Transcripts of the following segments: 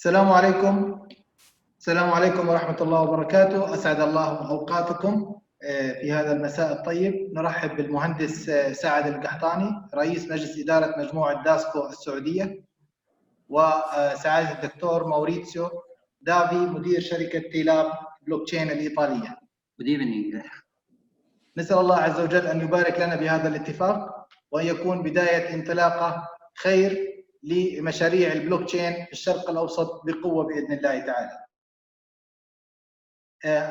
السلام عليكم. السلام عليكم ورحمة الله وبركاته. أسعد الله أوقاتكم في هذا المساء الطيب. نرحب بالمهندس سعد القحطاني رئيس مجلس إدارة مجموعة داسكو السعودية، وسعادة الدكتور موريتسيو دافي مدير شركة T.Lab بلوك تشين الإيطالية. Good evening. نسأل الله عز وجل أن يبارك لنا بهذا الاتفاق، وأن يكون بداية انطلاقة خير لمشاريع البلوك تشين في الشرق الأوسط بقوة بإذن الله تعالى.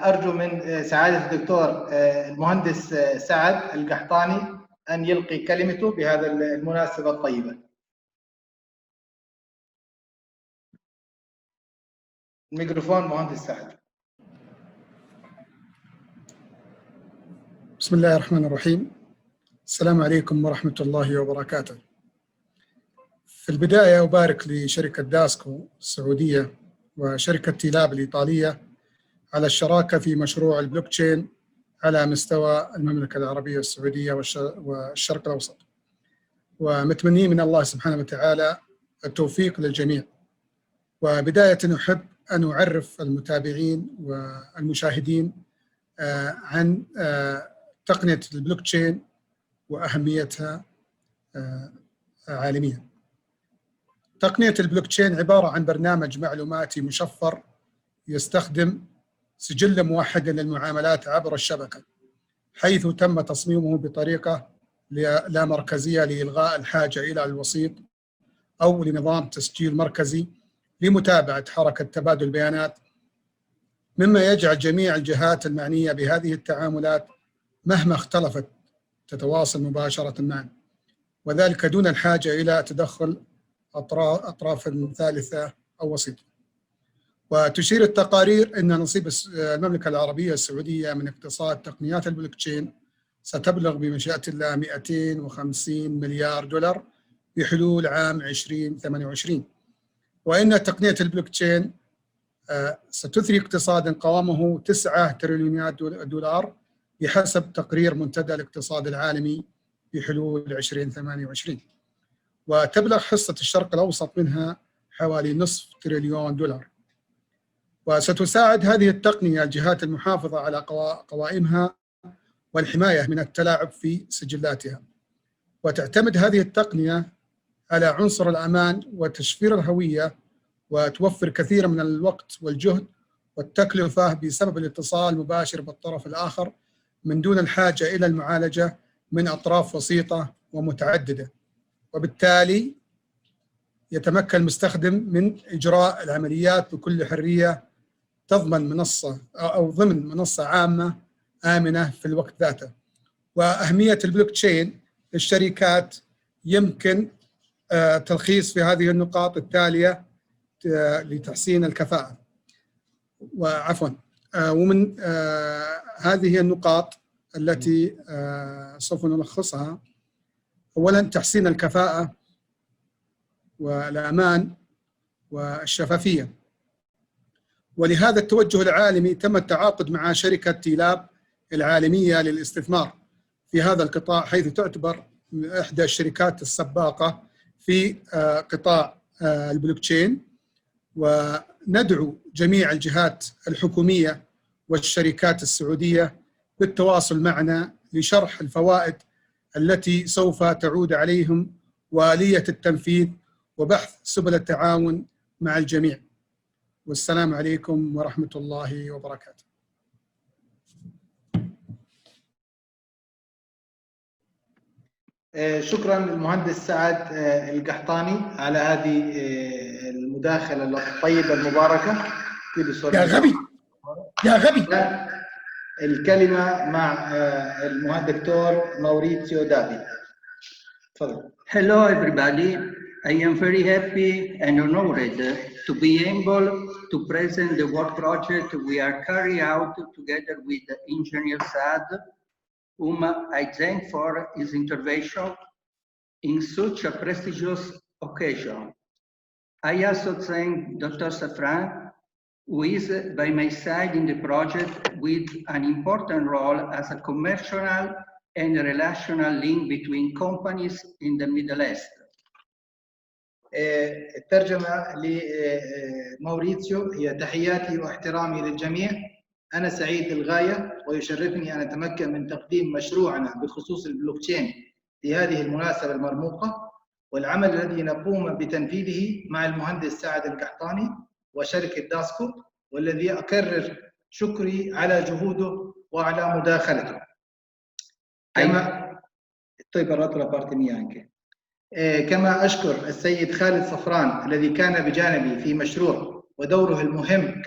أرجو من سعادة الدكتور المهندس سعد القحطاني أن يلقي كلمته بهذا المناسبة الطيبة. الميكروفون مهندس سعد. بسم الله الرحمن الرحيم. السلام عليكم ورحمة الله وبركاته. في البداية أبارك لشركة داسكو السعودية وشركة T.Lab الإيطالية على الشراكة في مشروع البلوك تشين على مستوى المملكة العربية السعودية والشرق الأوسط، ومتمنين من الله سبحانه وتعالى التوفيق للجميع. وبداية أحب أن أعرف المتابعين والمشاهدين عن تقنية البلوك تشين وأهميتها عالميا. تقنية البلوك تشين عبارة عن برنامج معلوماتي مشفر يستخدم سجل موحد للمعاملات عبر الشبكة، حيث تم تصميمه بطريقة لا مركزية لإلغاء الحاجة إلى الوسيط أو لنظام تسجيل مركزي لمتابعة حركة تبادل البيانات، مما يجعل جميع الجهات المعنية بهذه التعاملات مهما اختلفت تتواصل مباشرة معا، وذلك دون الحاجة إلى تدخل أطراف ثالثة أو وسيط. وتشير التقارير أن نصيب المملكة العربية السعودية من اقتصاد تقنيات البلوك تشين ستبلغ بمشيئة الله 250 مليار دولار بحلول عام 2028، وإن تقنية البلوك تشين ستثري اقتصادا قوامه 9 تريليونات دولار بحسب تقرير منتدى الاقتصاد العالمي بحلول 2028، وتبلغ حصة الشرق الأوسط منها حوالي نصف تريليون دولار. وستساعد هذه التقنية الجهات المحافظة على قوائمها والحماية من التلاعب في سجلاتها، وتعتمد هذه التقنية على عنصر الأمان وتشفير الهوية، وتوفر كثيرا من الوقت والجهد والتكلفة بسبب الاتصال المباشر بالطرف الآخر من دون الحاجة إلى المعالجة من أطراف وسيطة ومتعددة، وبالتالي يتمكن المستخدم من إجراء العمليات بكل حرية تضمن منصة أو ضمن منصة عامة آمنة في الوقت ذاته. وأهمية البلوك تشين للشركات يمكن تلخيص في هذه النقاط التالية لتحسين الكفاءة. ومن هذه النقاط التي سوف نلخصها: أولاً تحسين الكفاءة والأمان والشفافية، ولهذا التوجه العالمي تم التعاقد مع شركة T.Lab العالمية للاستثمار في هذا القطاع، حيث تعتبر من إحدى الشركات السباقة في قطاع البلوك تشين. وندعو جميع الجهات الحكومية والشركات السعودية بالتواصل معنا لشرح الفوائد التي سوف تعود عليهم وآلية التنفيذ وبحث سبل التعاون مع الجميع. والسلام عليكم ورحمة الله وبركاته. شكرا للمهندس سعد القحطاني على هذه المداخلة الطيبة المباركة. يا غبي يا غبي. الكلمة مع الدكتور موريتسيو دافي. تفضل. Hello everybody. I am very happy and honored to be able to present the work project we are carrying out together with Engineer Saad, whom I thank for his intervention in such a prestigious occasion. I also thank Dr. Safran, who is by my side in the project with an important role as a commercial and relational link between companies in the Middle East. الترجمة لموريتسيو هي: تحياتي واحترامي للجميع، أنا سعيد للغاية ويشرفني أن أتمكن من تقديم مشروعنا بخصوص البلوكتشين في هذه المناسبة المرموقة، والعمل الذي نقوم بتنفيذه مع المهندس سعد القحطاني وشركة داسكو، والذي أكرر شكري على جهوده وعلى مداخلته. كما أشكر السيد خالد صفران الذي كان بجانبي في مشروع ودوره المهم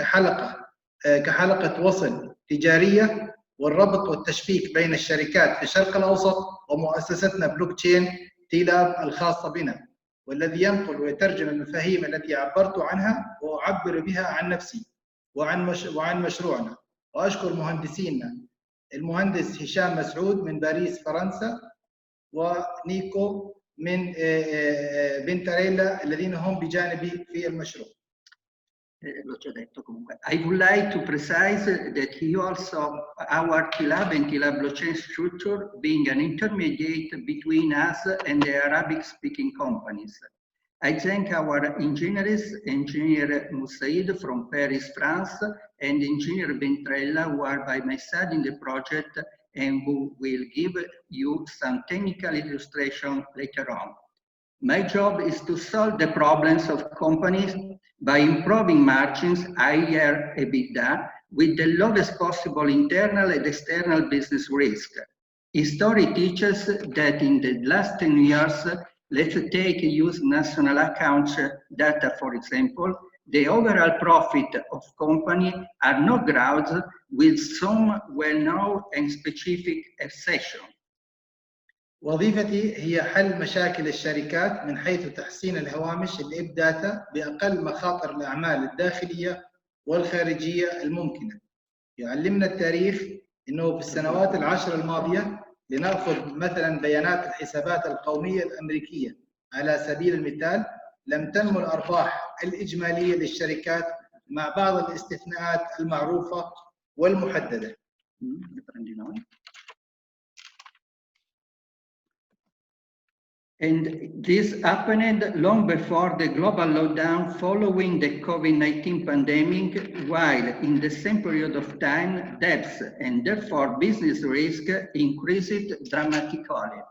كحلقة وصل تجارية والربط والتشبيك بين الشركات في الشرق الأوسط ومؤسستنا بلوكتشين T.Lab الخاصة بنا، والذي ينقل ويترجم المفاهيم التي عبرت عنها وأعبر بها عن نفسي وعن مشروعنا. وأشكر مهندسينا المهندس هشام مسعود من باريس فرنسا ونيكو من بنتاريلا الذين هم بجانبي في المشروع. I would like to precise that he also, our T.Lab and T.Lab blockchain structure being an intermediate between us and the Arabic-speaking companies. I thank our engineers, Engineer Moussaid from Paris, France, and Engineer Bentrella, who are by my side in the project and who will give you some technical illustration later on. My job is to solve the problems of companies by improving margins, higher EBITDA, with the lowest possible internal and external business risk. History teaches that in the last 10 years, let's take use national accounts data, for example, the overall profit of company are not growth with some well-known and specific exceptions. وظيفتي هي حل مشاكل الشركات من حيث تحسين الهوامش الإب داتا بأقل مخاطر الأعمال الداخلية والخارجية الممكنة. يعلمنا التاريخ أنه في السنوات العشر الماضية، لنأخذ مثلا بيانات الحسابات القومية الأمريكية على سبيل المثال، لم تنمو الأرباح الإجمالية للشركات مع بعض الاستثناءات المعروفة والمحددة. And this happened long before the global lockdown following the COVID-19 pandemic, while in the same period of time, debts and therefore business risk increased dramatically.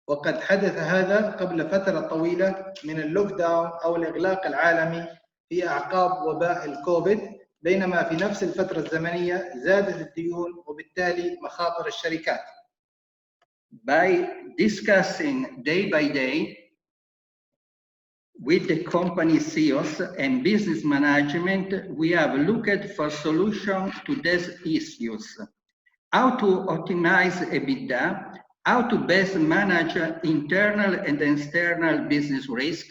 وقد حدث هذا قبل فترة طويلة من اللوك داون أو الإغلاق العالمي في أعقاب وباء الكوفيد، بينما في نفس الفترة الزمنية زادت الديون وبالتالي مخاطر الشركات. By discussing day by day with the company CEOs and business management, we have looked for solutions to these issues. How to optimize EBITDA, how to best manage internal and external business risk.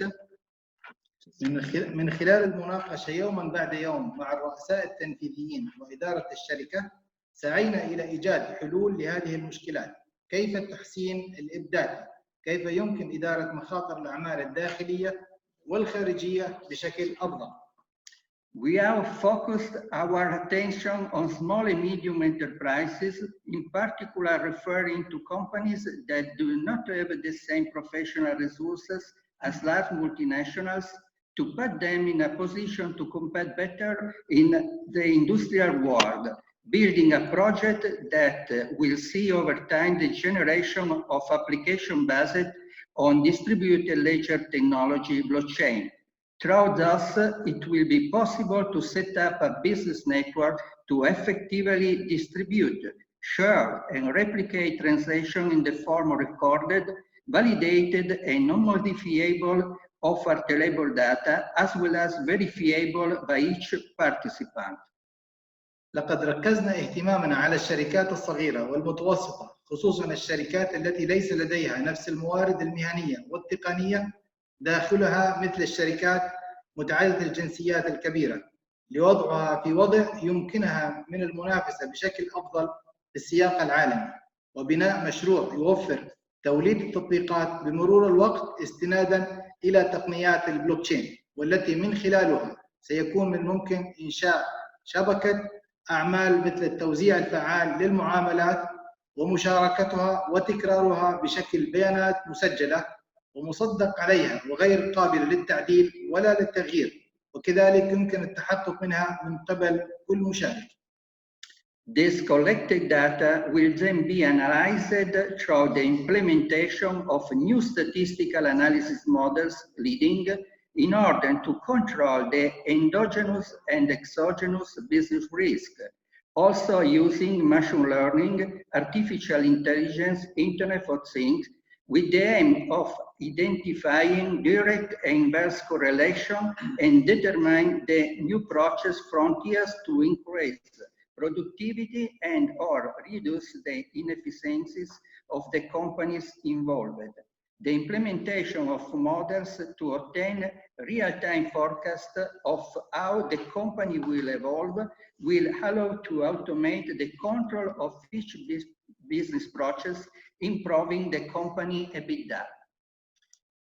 من خلال المناقشة يوما بعد يوم مع الرؤساء التنفيذيين وإدارة الشركة، سعينا إلى إيجاد حلول لهذه المشكلات. كيف تحسين الإبداع؟ كيف يمكن إدارة مخاطر الأعمال الداخلية والخارجية بشكل أفضل؟ We have focused our attention on small and medium enterprises, in particular referring to companies that do not have the same professional resources as large multinationals, to put them in a position to compete better in the industrial world, building a project that will see over time the generation of application based on distributed ledger technology blockchain. Through this, it will be possible to set up a business network to effectively distribute, share, and replicate transactions in the form of recorded, validated, and non-modifiable offer-tellable data, as well as verifiable by each participant. لقد ركزنا اهتمامنا على الشركات الصغيرة والمتوسطة، خصوصا الشركات التي ليس لديها نفس الموارد المهنية والتقنية داخلها مثل الشركات متعددة الجنسيات الكبيرة، لوضعها في وضع يمكنها من المنافسة بشكل أفضل في السياق العالمي، وبناء مشروع يوفر توليد التطبيقات بمرور الوقت استنادا إلى تقنيات البلوكتشين، والتي من خلالها سيكون من الممكن إنشاء شبكة أعمال مثل التوزيع الفعال للمعاملات ومشاركتها وتكرارها بشكل بيانات مسجلة ومصدق عليها وغير قابلة للتعديل ولا للتغيير، وكذلك يمكن التحقق منها من قبل كل مشارك. This collected data will then be analyzed through the implementation of new statistical analysis models leading in order to control the endogenous and exogenous business risk, also using machine learning, artificial intelligence, Internet of Things, with the aim of identifying direct and inverse correlation and determine the new process frontiers to increase productivity and or reduce the inefficiencies of the companies involved. The implementation of models to obtain real-time forecast of how the company will evolve will allow to automate the control of each business process, improving the company EBITDA.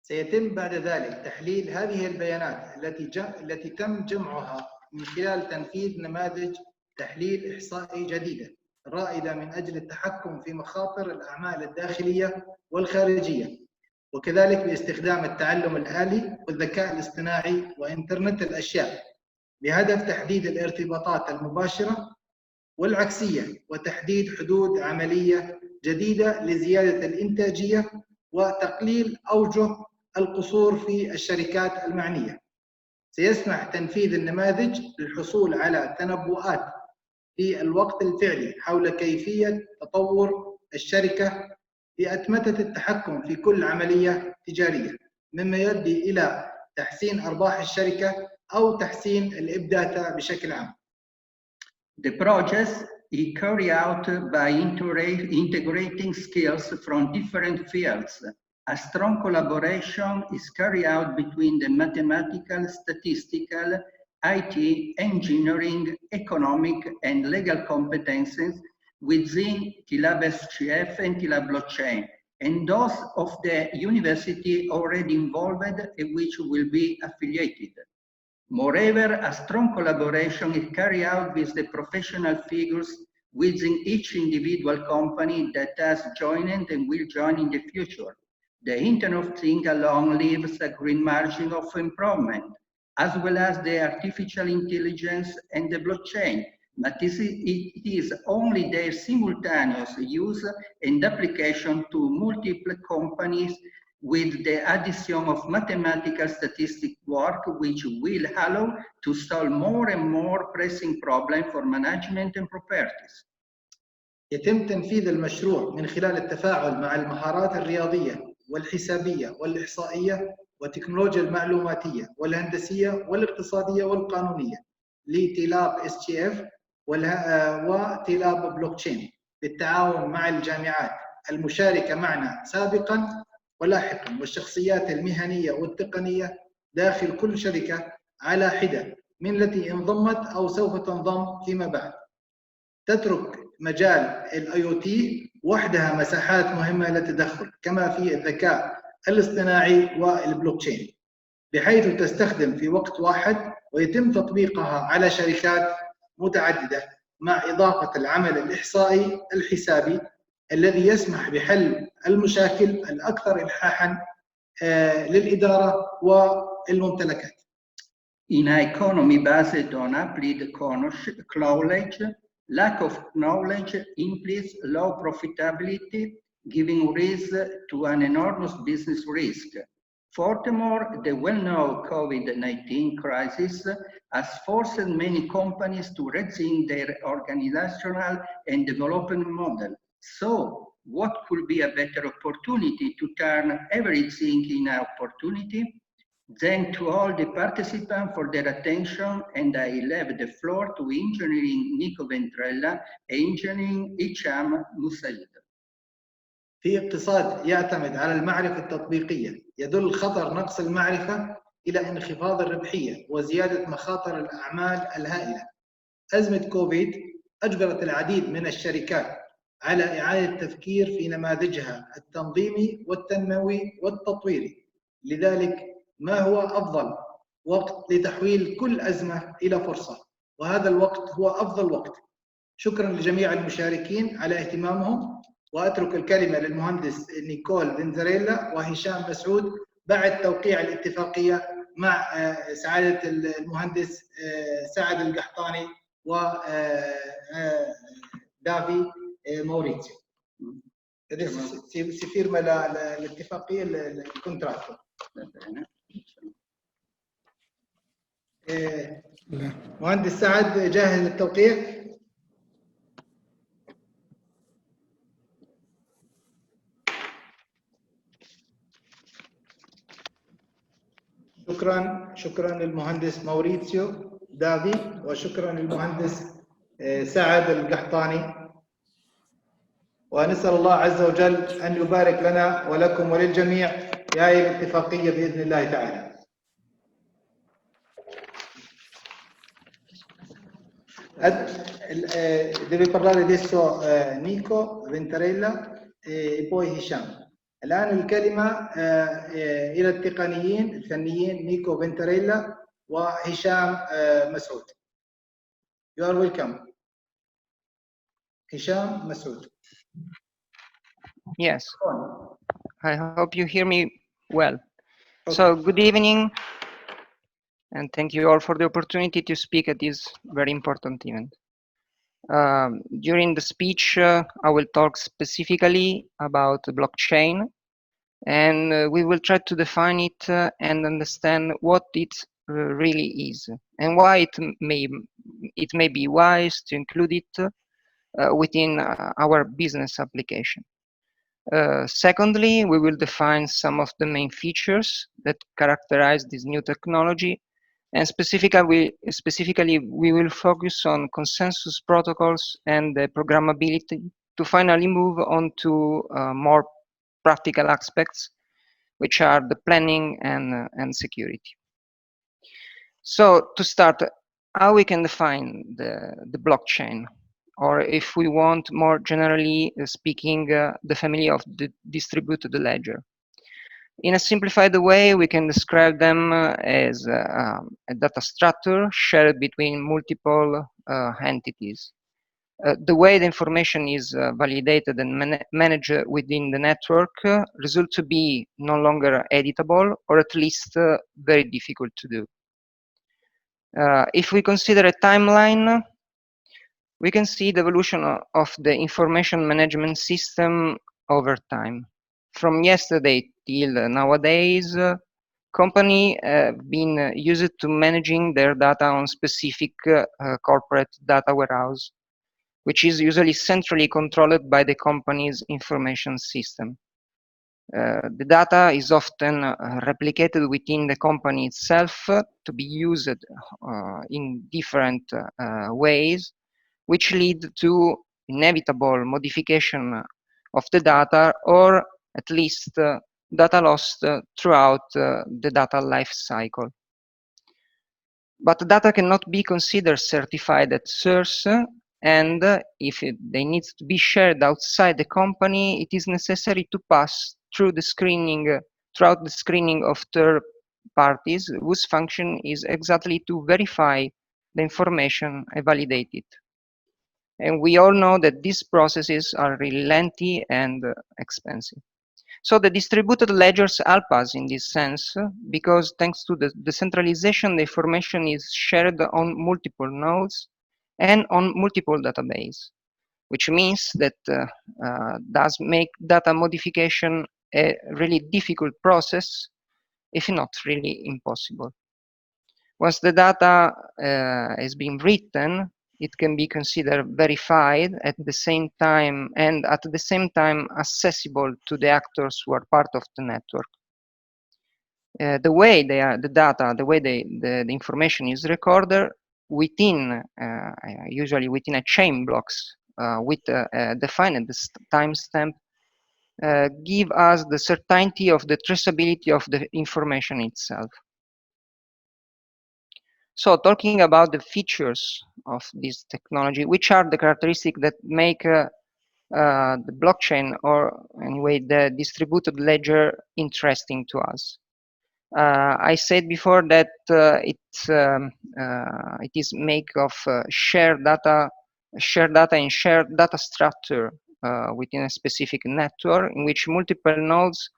سيتم بعد ذلك تحليل هذه البيانات التي تم جمعها من خلال تنفيذ نماذج تحليل إحصائي جديدة رائدة من أجل التحكم في مخاطر الأعمال الداخلية والخارجية، وكذلك باستخدام التعلم الآلي والذكاء الاصطناعي وإنترنت الأشياء بهدف تحديد الارتباطات المباشرة والعكسية وتحديد حدود عملية جديدة لزيادة الإنتاجية وتقليل أوجه القصور في الشركات المعنية. سيسمح تنفيذ النماذج للحصول على تنبؤات في الوقت الفعلي حول كيفية تطور الشركة بأتمتة التحكم في كل عملية تجارية، مما يؤدي إلى تحسين أرباح الشركة أو تحسين الإبداع بشكل عام. The project is carried out by integrating skills from different fields. A strong collaboration is carried out between the mathematical, statistical, IT, engineering, economic, and legal competences within T.Lab SGF and T.Lab blockchain, and those of the university already involved and which will be affiliated. Moreover, a strong collaboration is carried out with the professional figures within each individual company that has joined and will join in the future. The Internet of Things alone leaves a green margin of improvement, as well as the artificial intelligence and the blockchain, but it is only their simultaneous use and application to multiple companies with the addition of mathematical statistic work, which will allow to solve more and more pressing problems for management and properties. يتم تنفيذ المشروع من خلال التفاعل مع المهارات الرياضية والحسابية والإحصائية والتكنولوجيا المعلوماتية والهندسية والاقتصادية والقانونية لتيلاب SGF وتيلاب بلوكتشين بالتعاون مع الجامعات المشاركة معنا سابقا ولاحقا والشخصيات المهنية والتقنية داخل كل شركة على حدة من التي انضمت أو سوف تنضم فيما بعد. تترك مجال الIoT وحدها مساحات مهمة للتدخل كما في الذكاء الاصطناعي والبلوكتشين، بحيث تستخدم في وقت واحد ويتم تطبيقها على شركات متعددة مع إضافة العمل الإحصائي الحسابي الذي يسمح بحل المشاكل الأكثر إلحاحاً للإدارة والممتلكات. In an economy based on applied knowledge, lack of knowledge implies low profitability, giving rise to an enormous business risk. Furthermore, the well-known COVID-19 crisis has forced many companies to rethink their organizational and development model. So, what could be a better opportunity to turn everything in an opportunity? Then to all the participants for their attention, and I leave the floor to Engineering Nico Ventrella, Engineering Hicham Moussaïd. في اقتصاد يعتمد على المعرفة التطبيقية، يدل خطر نقص المعرفة إلى انخفاض الربحية وزيادة مخاطر الأعمال الهائلة. أزمة كوفيد أجبرت العديد من الشركات على إعادة التفكير في نماذجها التنظيمي والتنموي والتطويري. لذلك ما هو أفضل وقت لتحويل كل أزمة إلى فرصة، وهذا الوقت هو أفضل وقت. شكرا لجميع المشاركين على اهتمامهم، وأترك الكلمة للمهندس نيكول فينزاريلا وهشام مسعود بعد توقيع الاتفاقية مع سعادة المهندس سعد القحطاني ودافي موريتسيو. si firma l'attifaqiyya il contratto. مهندس سعد جاهز للتوقيع؟ شكرا للمهندس موريتسيو دافي، وشكرا للمهندس سعد القحطاني، ونسأل الله عز وجل أن يبارك لنا ولكم وللجميع في هذه الاتفاقية بإذن الله تعالى. Deve parlare adesso Nico Ventarella e poi Hisham. الآن الكلمة إلى التقنيين الفنيين نيكو فينتاريلا وهشام مسعود. You are welcome. هشام مسعود. Yes, I hope you hear me well. Okay. So good evening, and thank you all for the opportunity to speak at this very important event. During the speech, I will talk specifically about the blockchain, and we will try to define it and understand what it really is, and why it may be wise to include it within our business application. Secondly, we will define some of the main features that characterize this new technology, and specifically we will focus on consensus protocols and the programmability to finally move on to more practical aspects, which are the planning and security. So to start, how we can define the blockchain, or if we want more generally speaking, the family of the distributed ledger. In a simplified way, we can describe them as a data structure shared between multiple entities. The way the information is validated and managed within the network results to be no longer editable, or at least very difficult to do. If we consider a timeline, we can see the evolution of the information management system over time. From yesterday till nowadays, companies have been used to managing their data on specific corporate data warehouse, which is usually centrally controlled by the company's information system. The data is often replicated within the company itself to be used in different ways, which lead to inevitable modification of the data, or at least data lost throughout the data life cycle. But the data cannot be considered certified at source, and if they need to be shared outside the company, it is necessary to pass through the screening, throughout the screening of third parties, whose function is exactly to verify the information and validate it. And we all know that these processes are really lengthy and expensive. So the distributed ledgers help us in this sense, because thanks to the decentralization, the information is shared on multiple nodes and on multiple databases, which means that does make data modification a really difficult process, if not really impossible. Once the data has been written, it can be considered verified at the same time, and at the same time accessible to the actors who are part of the network. The way the information is recorded within, usually within a chain blocks with a defined timestamp, give us the certainty of the traceability of the information itself. So talking about the features of this technology, which are the characteristics that make the blockchain, or anyway the distributed ledger, interesting to us. I said before that it is made of shared data and shared data structure within a specific network in which multiple nodes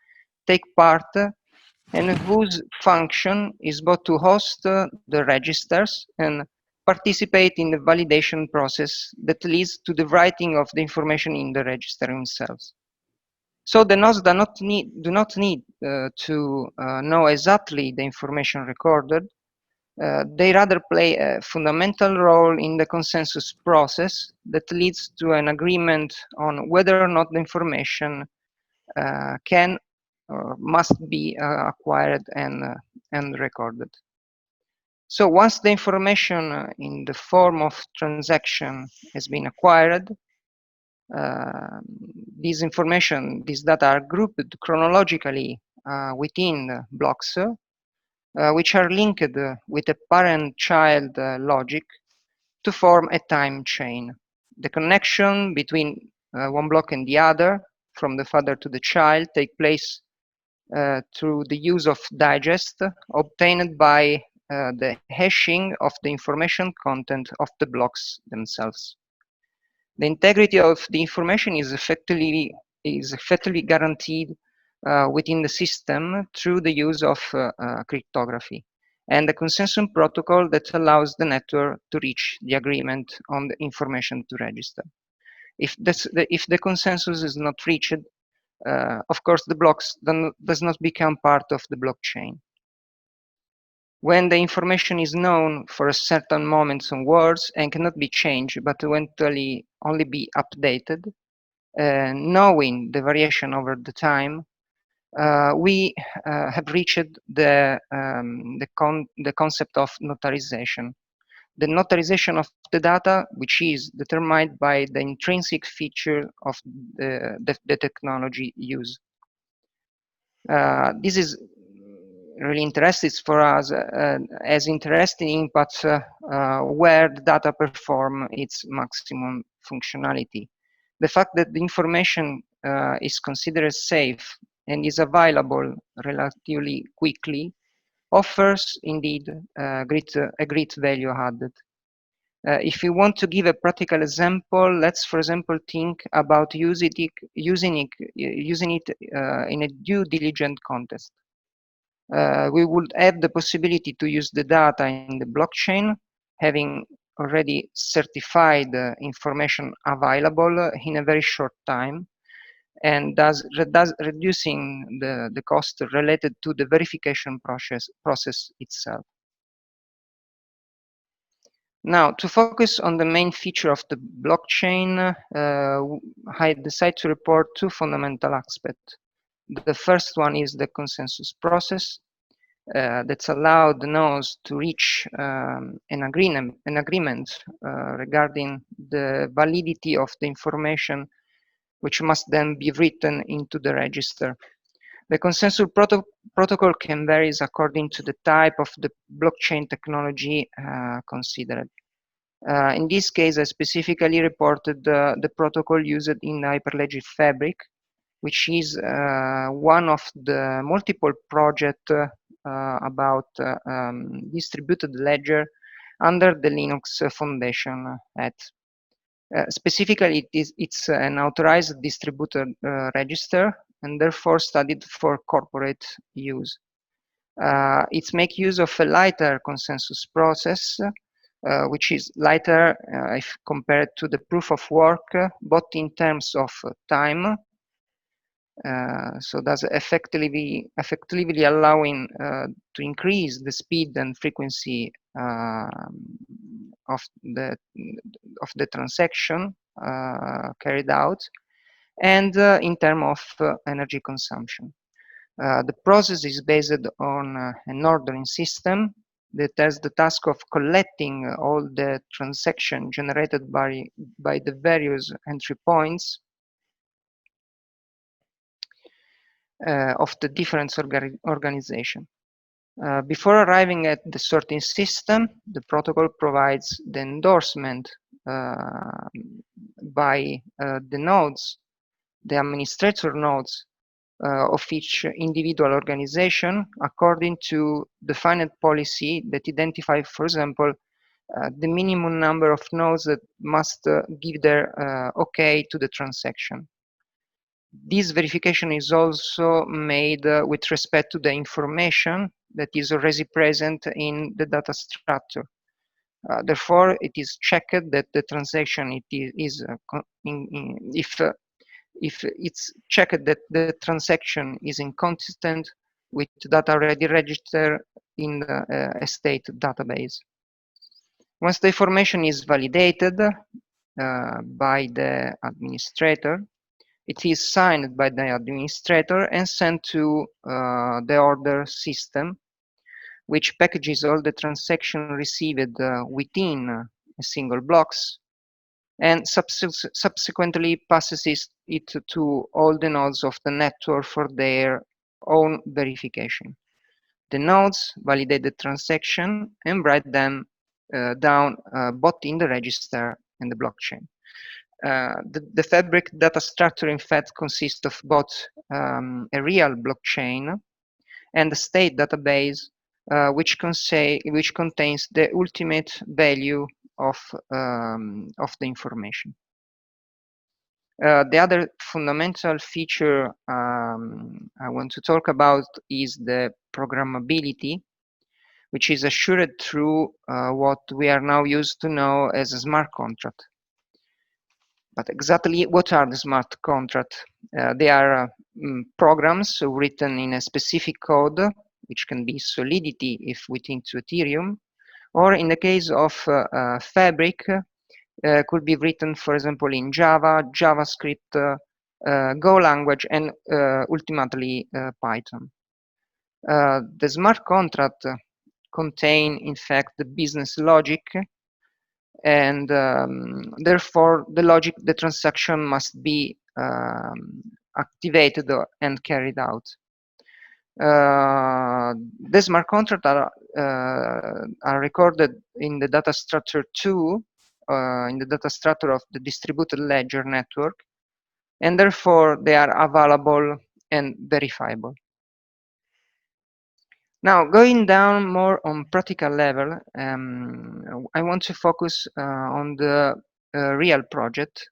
take part and whose function is both to host the registers and participate in the validation process that leads to the writing of the information in the register themselves. So the nodes do not need to know exactly the information recorded. They rather play a fundamental role in the consensus process that leads to an agreement on whether or not the information can or must be acquired and recorded. So once the information in the form of transaction has been acquired, these data are grouped chronologically within blocks, which are linked with a parent-child logic to form a time chain. The connection between one block and the other, from the father to the child, take place through the use of digest obtained by the hashing of the information content of the blocks themselves. The integrity of the information is effectively guaranteed within the system through the use of cryptography and the consensus protocol that allows the network to reach the agreement on the information to register. If the consensus is not reached, of course, the blocks does not become part of the blockchain. When the information is known for a certain moment onwards and cannot be changed, but eventually only be updated, knowing the variation over the time, we have reached the concept of notarization. The notarization of the data, which is determined by the intrinsic feature of the technology used. This is really interesting for us as interesting inputs where the data perform its maximum functionality. The fact that the information is considered safe and is available relatively quickly offers indeed a great value added. If you want to give a practical example, let's, for example, think about using it in a due diligence context. We would have the possibility to use the data in the blockchain, having already certified information available in a very short time, and thus reducing the cost related to the verification process itself. Now, to focus on the main feature of the blockchain, I decided to report two fundamental aspects. The first one is the consensus process that's allowed the nodes to reach an agreement regarding the validity of the information, which must then be written into the register. The consensus protocol can vary according to the type of the blockchain technology considered. In this case, I specifically reported the protocol used in Hyperledger Fabric, which is one of the multiple projects about distributed ledger under the Linux Foundation. Specifically, it's an authorized distributed register and therefore studied for corporate use. It makes use of a lighter consensus process, which is lighter if compared to the proof of work, both in terms of time, so that's effectively allowing to increase the speed and frequency of the transaction carried out, and in terms of energy consumption. The process is based on an ordering system that has the task of collecting all the transactions generated by the various entry points of the different organization. Before arriving at the sorting system, the protocol provides the endorsement by the nodes, the administrator nodes of each individual organization according to defined policy that identify, for example, the minimum number of nodes that must give their OK to the transaction. This verification is also made with respect to the information that is already present in the data structure. Therefore, it is checked that the transaction if it's checked that the transaction is inconsistent with data already registered in the estate database. Once the information is validated by the administrator, it is signed by the administrator and sent to the order system, which packages all the transactions received within a single blocks and subsequently passes it to all the nodes of the network for their own verification. The nodes validate the transaction and write them down both in the register and the blockchain. The Fabric data structure, in fact, consists of both a real blockchain and a state database, which contains the ultimate value of the information. The other fundamental feature I want to talk about is the programmability, which is assured through what we are now used to know as a smart contract. But exactly what are the smart contracts? They are programs written in a specific code, which can be Solidity if within Ethereum, or in the case of Fabric, could be written, for example, in Java, JavaScript, Go language, and ultimately Python. The smart contract contain, in fact, the business logic, and therefore the transaction must be activated and carried out. The smart contracts are recorded in the data structure 2, in the data structure of the distributed ledger network, and therefore they are available and verifiable. Now, going down more on practical level, I want to focus on the real project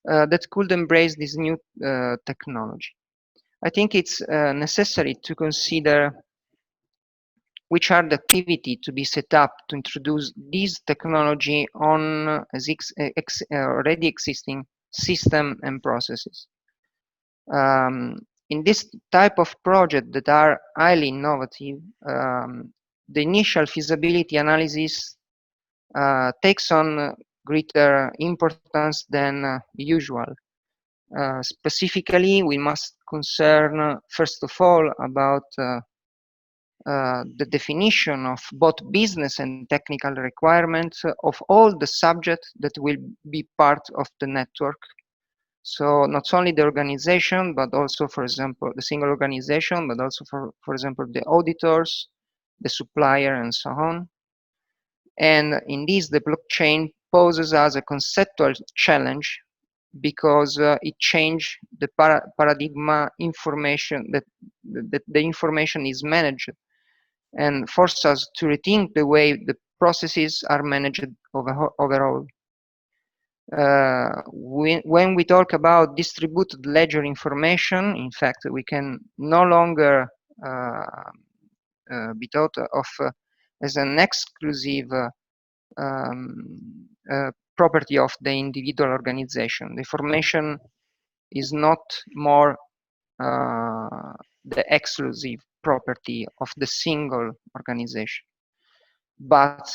that could embrace this new technology. I think it's necessary to consider which are the activities to be set up to introduce this technology on already existing system and processes. In this type of project that are highly innovative, the initial feasibility analysis takes on greater importance than usual. Specifically, we must concern, first of all, about the definition of both business and technical requirements of all the subjects that will be part of the network. So not only the organization, but also, for example, the single organization, but also, for example, the auditors, the supplier, and so on. And in this, the blockchain poses us a conceptual challenge because it changed the paradigm information that the information is managed, and forces us to rethink the way the processes are managed overall. When we talk about distributed ledger information, in fact, we can no longer be thought of as an exclusive property of the individual organization. The information is not more the exclusive property of the single organization, but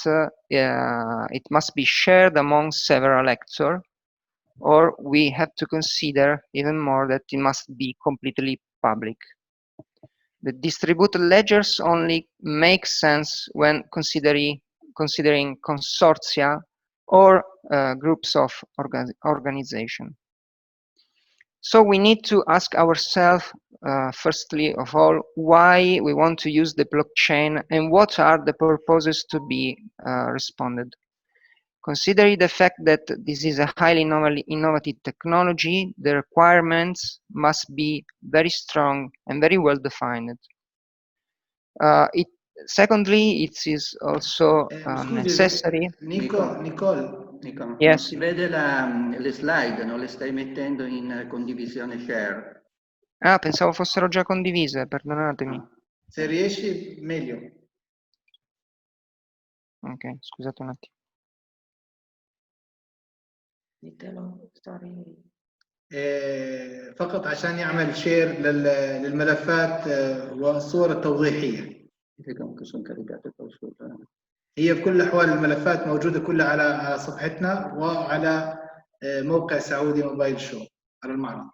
it must be shared among several actors, or we have to consider even more that it must be completely public. The distributed ledgers only make sense when considering consortia or groups of organization. So we need to ask ourselves, firstly of all, why we want to use the blockchain and what are the purposes to be responded. Considering the fact that this is a highly innovative technology, the requirements must be very strong and very well defined. secondly, it is also Scusi, necessary. Nicole. Non Yes. si vede le slide, non le stai mettendo in condivisione share. Ah, pensavo fossero già condivise, perdonatemi. Se riesci, meglio. Ok, scusate un attimo. فقط عشان يعمل شير للملفات والصور التوضيحية. هي في كل الأحوال الملفات موجودة كلها على صفحتنا وعلى موقع سعودي موبايل شو على المعرض.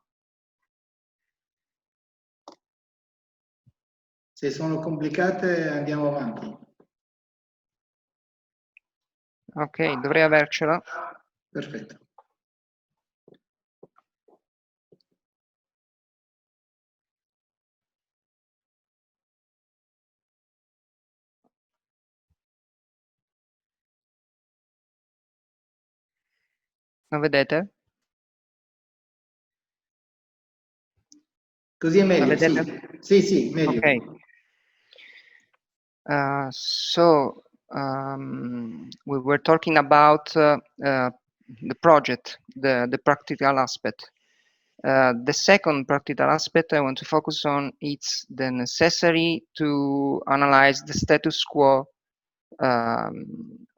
Se sono complicate andiamo avanti. Ok, dovrei avercela. Perfetto. Lo vedete? Così è meglio, sì. Sì, meglio. Okay. So we were talking about the project, the practical aspect. The second practical aspect I want to focus on is the necessary to analyze the status quo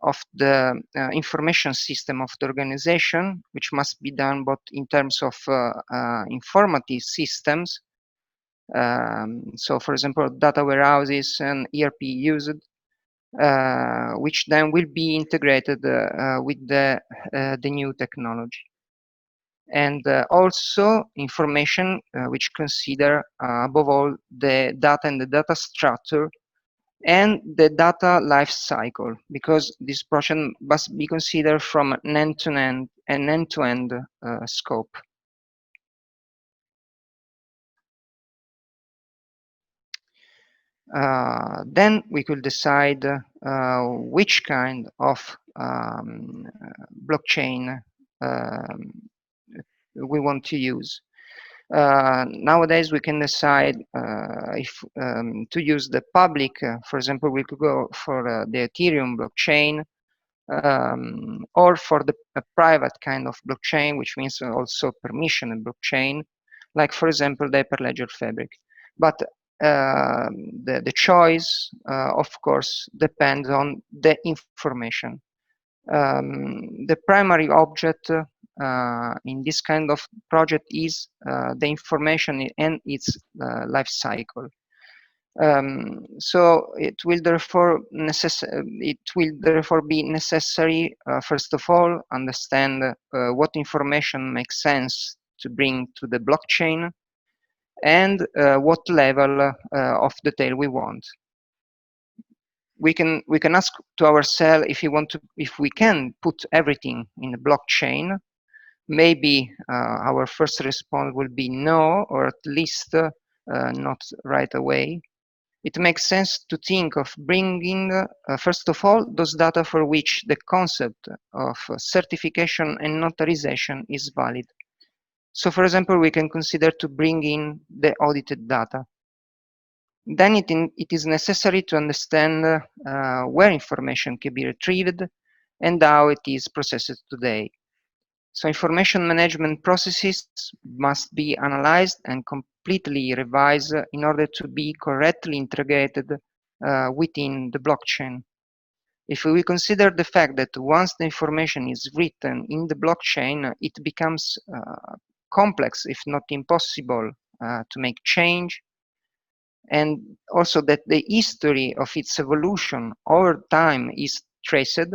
of the information system of the organization, which must be done both in terms of informative systems. So, for example, data warehouses and ERP used, which then will be integrated with the new technology. And also information which consider above all the data and the data structure and the data life cycle, because this project must be considered from an end-to-end scope. Then we could decide which kind of blockchain we want to use. Nowadays, we can decide if to use the public. For example, we could go for the Ethereum blockchain, or for the private kind of blockchain, which means also permissioned blockchain, like, for example, the Hyperledger Fabric. But the choice, of course, depends on the information. The primary object in this kind of project is the information and its life cycle. So it will therefore be necessary, first of all, understand what information makes sense to bring to the blockchain, and what level of detail we want. We can ask to ourselves if we can put everything in the blockchain. Maybe our first response will be no, or at least not right away. It makes sense to think of bringing, first of all, those data for which the concept of certification and notarization is valid. So, for example, we can consider to bring in the audited data. Then it is necessary to understand where information can be retrieved and how it is processed today. So information management processes must be analyzed and completely revised in order to be correctly integrated within the blockchain. If we consider the fact that once the information is written in the blockchain, it becomes complex, if not impossible, to make change, and also that the history of its evolution over time is traced,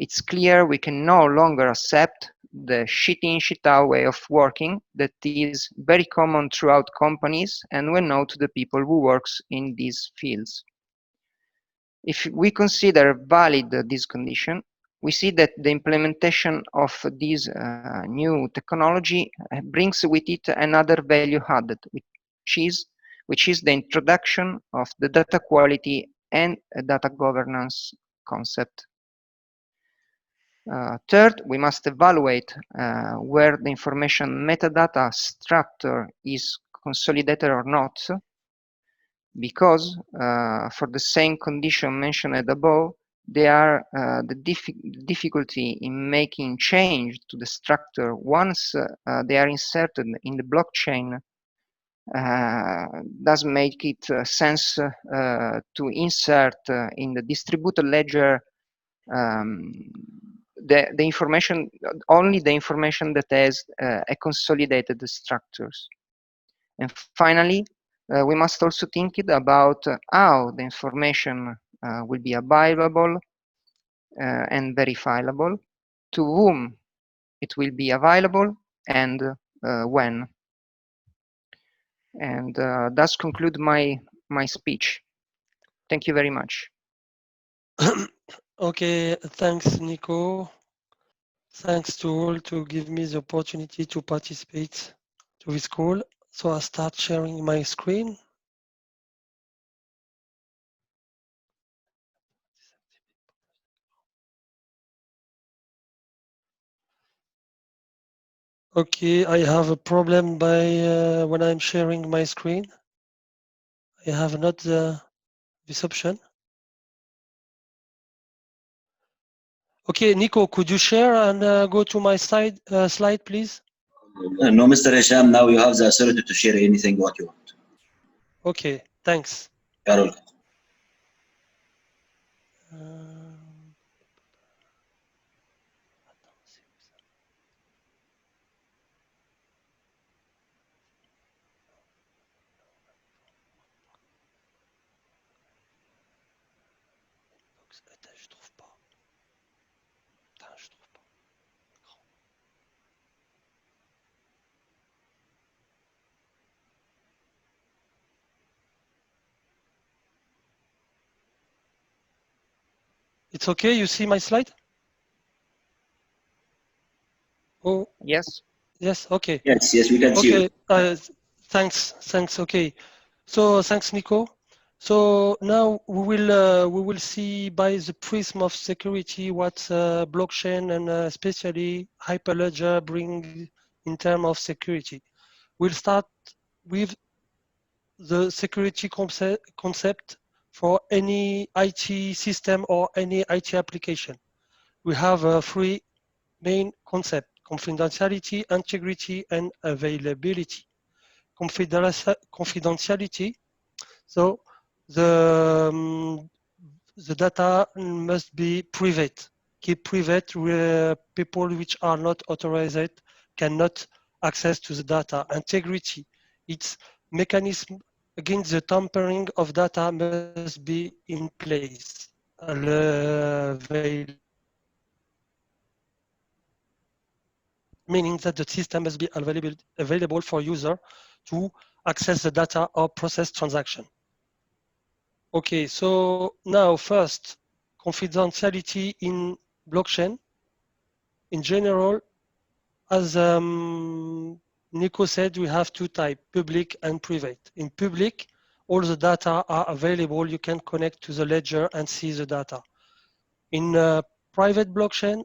it's clear we can no longer accept the shit-in, shit-out way of working that is very common throughout companies and well known to the people who works in these fields. If we consider valid this condition, we see that the implementation of this new technology brings with it another value added, which is the introduction of the data quality and data governance concept. Third, we must evaluate where the information metadata structure is consolidated or not. because for the same condition mentioned above, they are the difficulty in making change to the structure once they are inserted in the blockchain does make it sense to insert in the distributed ledger the information, only the information that has a consolidated structures. And finally, we must also think about how the information will be available and verifiable, to whom it will be available, and when. And thus conclude my speech. Thank you very much. Okay, thanks, Nico. Thanks to all to give me the opportunity to participate to this call. So I'll start sharing my screen. Okay, I have a problem by when I'm sharing my screen. I have not this option. Okay, Nico, could you share and go to my slide, please? No, Mr. Hisham, now you have the authority to share anything what you want. Okay, thanks. Carol. It's okay, you see my slide? Oh, yes. Yes, okay. Yes, we can see you. Okay, thanks, okay. So thanks, Nico. So now we will see by the prism of security what blockchain and especially Hyperledger bring in terms of security. We'll start with the security concept for any IT system or any IT application. We have three main concepts: confidentiality, integrity, and availability. Confidentiality, so the data must be private, keep private, where people which are not authorized cannot access to the data. Integrity, its mechanism against the tampering of data must be in place. Meaning that the system must be available for user to access the data or process transaction. Okay, so now first, confidentiality in blockchain. In general, as Nico said, we have two types, public and private. In public, all the data are available. You can connect to the ledger and see the data. In private blockchain,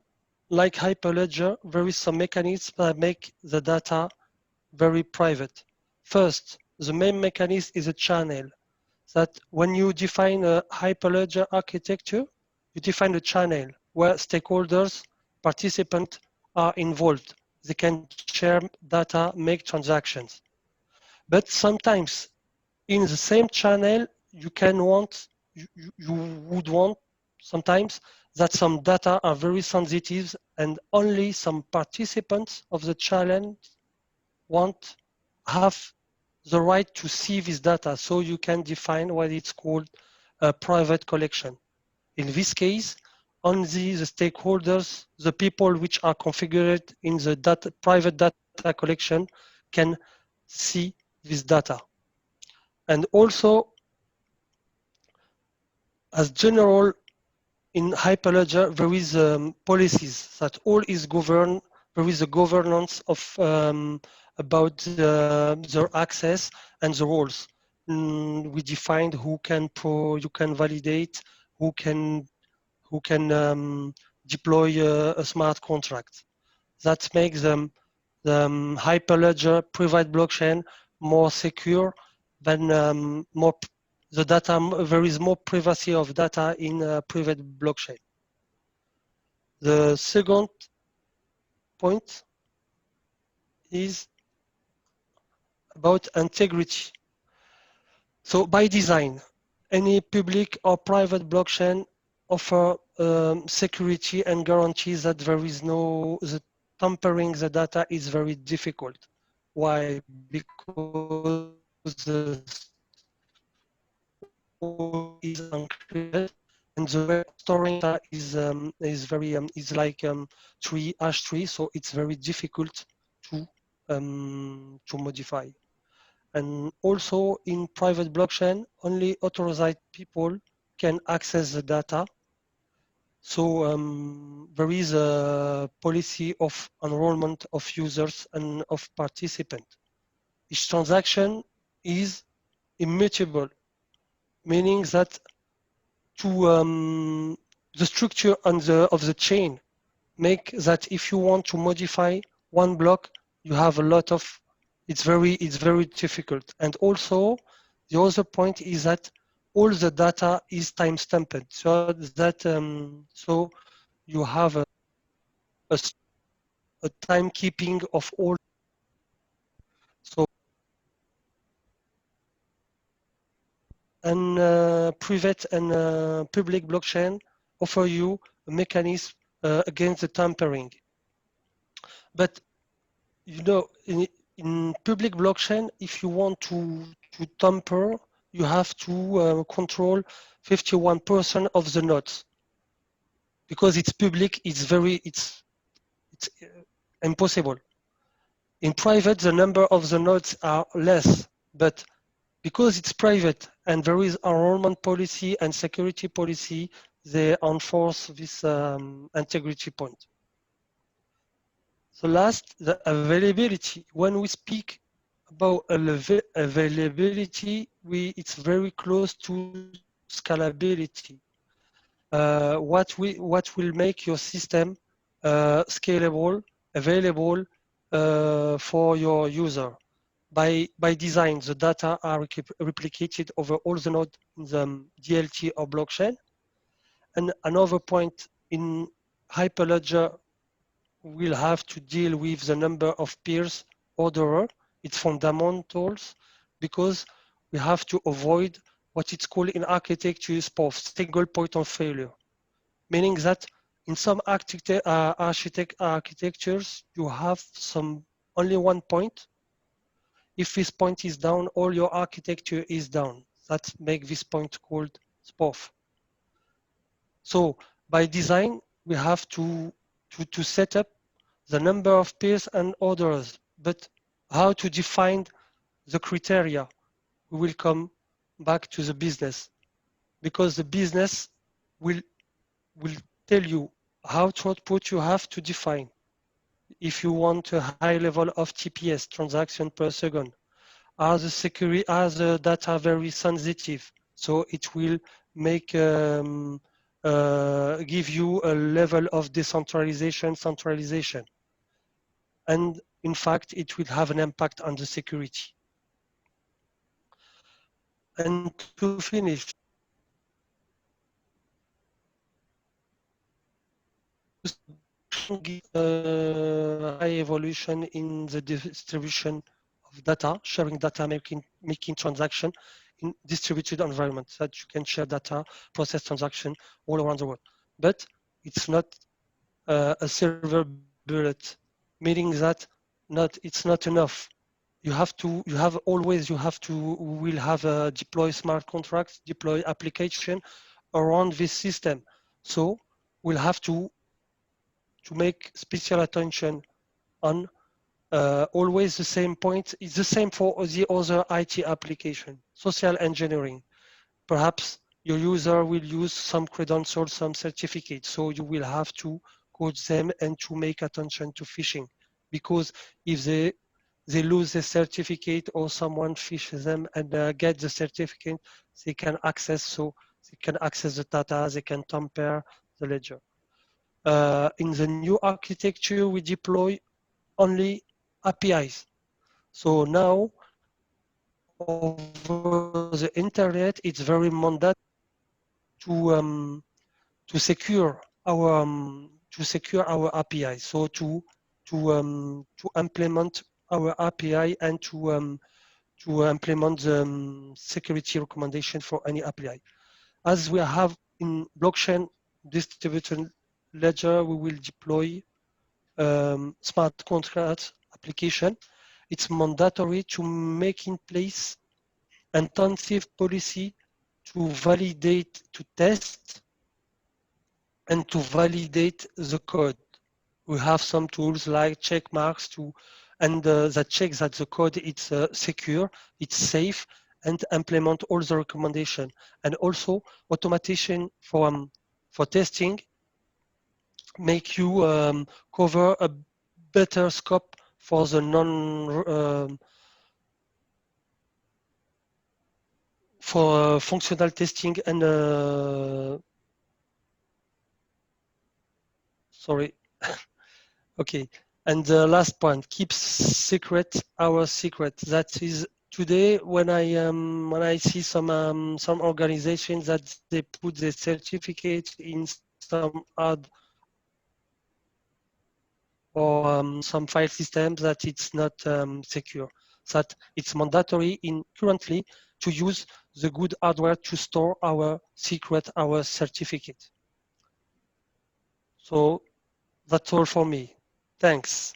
like Hyperledger, there is some mechanism that make the data very private. First, the main mechanism is a channel. That when you define a Hyperledger architecture, you define a channel where stakeholders, participants are involved. They can share data, make transactions. But sometimes in the same channel, you would want sometimes that some data are very sensitive and only some participants of the challenge have the right to see this data. So you can define what it's called a private collection. In this case, only the stakeholders, the people which are configured in the private data collection can see this data. And also, as general, in Hyperledger, there is policies that all is governed. There is a governance of about their access and the roles. We defined who can you can validate, who can deploy a smart contract. That makes the Hyperledger private blockchain more secure than more the data, there is more privacy of data in a private blockchain. The second point is about integrity. So by design, any public or private blockchain offer security and guarantees that there is the tampering the data is very difficult. Why? Because the is encrypted and the way of storing data is very is like hash tree, so it's very difficult to modify. And also in private blockchain, only authorized people can access the data. So there is a policy of enrollment of users and of participants. Each transaction is immutable, meaning that to the structure of the chain make that if you want to modify one block, you have a lot of, it's very difficult. And also the other point is that all the data is time stamped, so that so you have a timekeeping of all. So and private and public blockchain offer you a mechanism against the tampering. But you know, in public blockchain, if you want to tamper, you have to control 51% of the nodes. Because it's public, it's impossible. In private, the number of the nodes are less, but because it's private and there is enrollment policy and security policy, they enforce this integrity point. So last, the availability. When we speak about availability, it's very close to scalability. What will make your system scalable, available for your user? By design, the data are replicated over all the nodes in the DLT or blockchain. And another point, in Hyperledger, we'll have to deal with the number of peers orderer. It's fundamentals because we have to avoid what it's called in architecture SPOF, single point of failure. Meaning that in some architectures, you have only one point. If this point is down, all your architecture is down. That makes this point called SPOF. So by design, we have to set up the number of peers and orders, but how to define the criteria? We will come back to the business, because the business will tell you how to output you have to define. If you want a high level of TPS, transaction per second, are the data very sensitive? So it will make give you a level of decentralization, centralization. And in fact, it will have an impact on the security. And to finish, high evolution in the distribution of data, sharing data, making transaction in distributed environments that you can share data, process transaction all around the world. But it's not a silver bullet, meaning that it's not enough. You have to deploy smart contracts, deploy application around this system. So we'll have to make special attention on always the same point. It's the same for the other IT application, social engineering. Perhaps your user will use some credentials, some certificates. So you will have to code them and to make attention to phishing, because if they lose the certificate or someone phishes them and get the certificate, they can access the data, they can tamper the ledger. In the new architecture, we deploy only APIs. So now, over the internet, it's very mandatory to secure our API. So to implement our API and to implement the security recommendation for any API. As we have in blockchain distributed ledger, we will deploy smart contract application. It's mandatory to make in place intensive policy to validate, to test, and to validate the code. We have some tools like check marks that check that the code is secure, it's safe, and implement all the recommendation. And also automation for testing make you cover a better scope for the for functional testing and sorry. Okay. And the last point, keep secret our secret. That is today when I see some organizations that they put the certificate in some ad or some file systems that it's not secure. That it's mandatory currently to use the good hardware to store our secret, our certificate. So that's all for me. Thanks.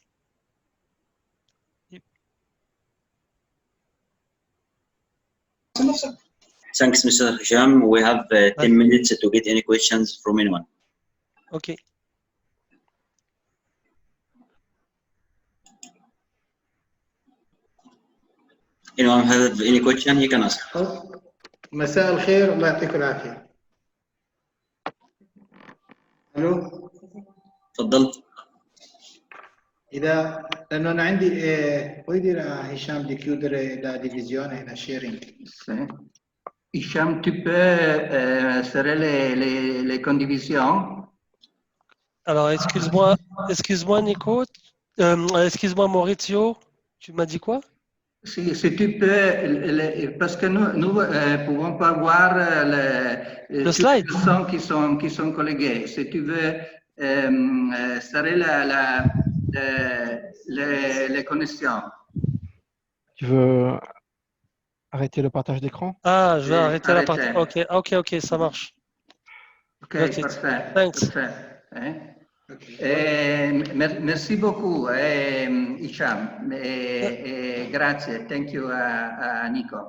Thanks, Mr. Hisham. We have 10 minutes to get any questions from anyone. Okay. Anyone have any question, he can ask. مساء الخير، الله يعطيكم العافية. الو تفضل. إذا لأنه أنا عندي puoi dire a Hisham di chiudere la divisione e la sharing. Hisham, tu peux serrer les condivisioni? Alors, excuse-moi Nico, excuse-moi Maurizio, tu m'as dit quoi? Si tu peux, parce que nous pouvons pas voir le slide qui sont collègués. Si tu veux serrer les connexions. Tu veux arrêter le partage d'écran? Ah, je vais arrêter la partie. Ok, ça marche. Ok, parfait. Thanks. Parfait. Merci beaucoup, Hisham. Grazie. Thank you, Nico.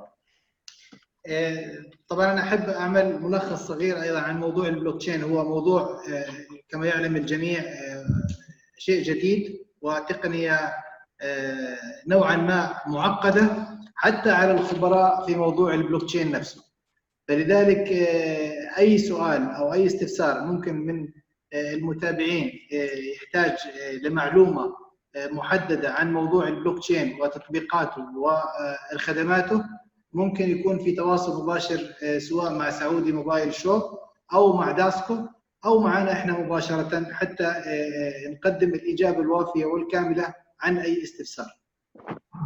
طبعا أنا أحب أعمل ملخص صغير أيضا عن موضوع البلوكتشين. هو موضوع كما يعلم الجميع شيء جديد وتقنية نوعا ما معقدة حتى على الخبراء في موضوع البلوكتشين نفسه. فلذلك أي سؤال أو أي استفسار ممكن من المتابعين يحتاج لمعلومة محددة عن موضوع البلوكتشين وتطبيقاته وخدماته ممكن يكون في تواصل مباشر سواء مع سعودي موبايل شوب أو مع داسكو أو معنا إحنا مباشرة حتى نقدم الإجابة الوافية والكاملة عن أي استفسار.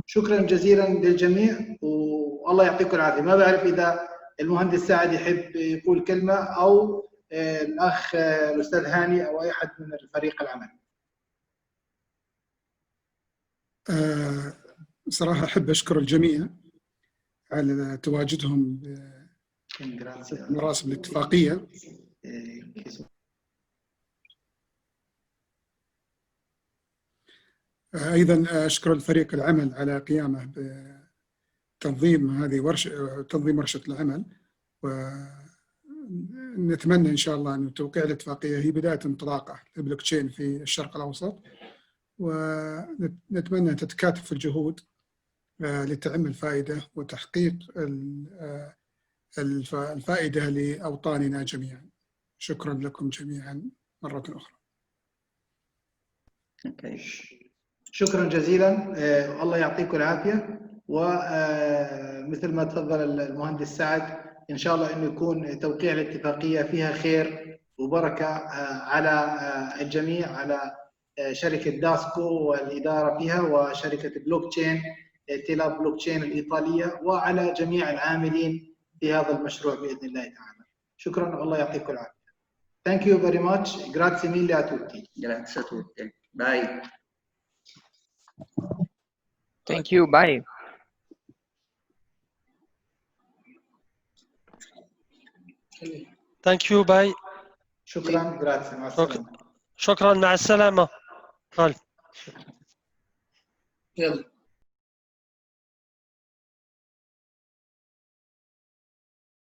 شكرا جزيلا للجميع والله يعطيكم العافية. ما بعرف إذا المهندس سعد يحب يقول كلمة أو الأخ الأستاذ هاني أو أي أحد من فريق العمل. صراحة أحب أشكر الجميع على تواجدهم مراسم الاتفاقية. أيضا أشكر الفريق العمل على قيامه بتنظيم هذه ورشة العمل، ونتمنى إن شاء الله أن توقيع الاتفاقية هي بداية انطلاقة البلوكتشين في الشرق الأوسط، ونتمنى تتكاتف الجهود لتعم الفائدة وتحقيق الفائدة لأوطاننا جميعا. شكرا لكم جميعا مرة أخرى. شكرا جزيلا، الله يعطيكم العافية. ومثل ما تفضل المهندس سعد إن شاء الله أنه يكون توقيع الاتفاقية فيها خير وبركة على الجميع، على شركة داسكو والإدارة فيها وشركة بلوكتشين T.Lab بلوكتشين الإيطالية وعلى جميع العاملين في هذا المشروع بإذن الله تعالى. شكرا والله يعطيكم العافية. Thank you very much. Grazie mille a tutti. Grazie a tutti. Bye. Thank you. Bye. Thank you. Bye. شكرا. Grazie. مع السلامة. شكرا. مع السلامة. يلا.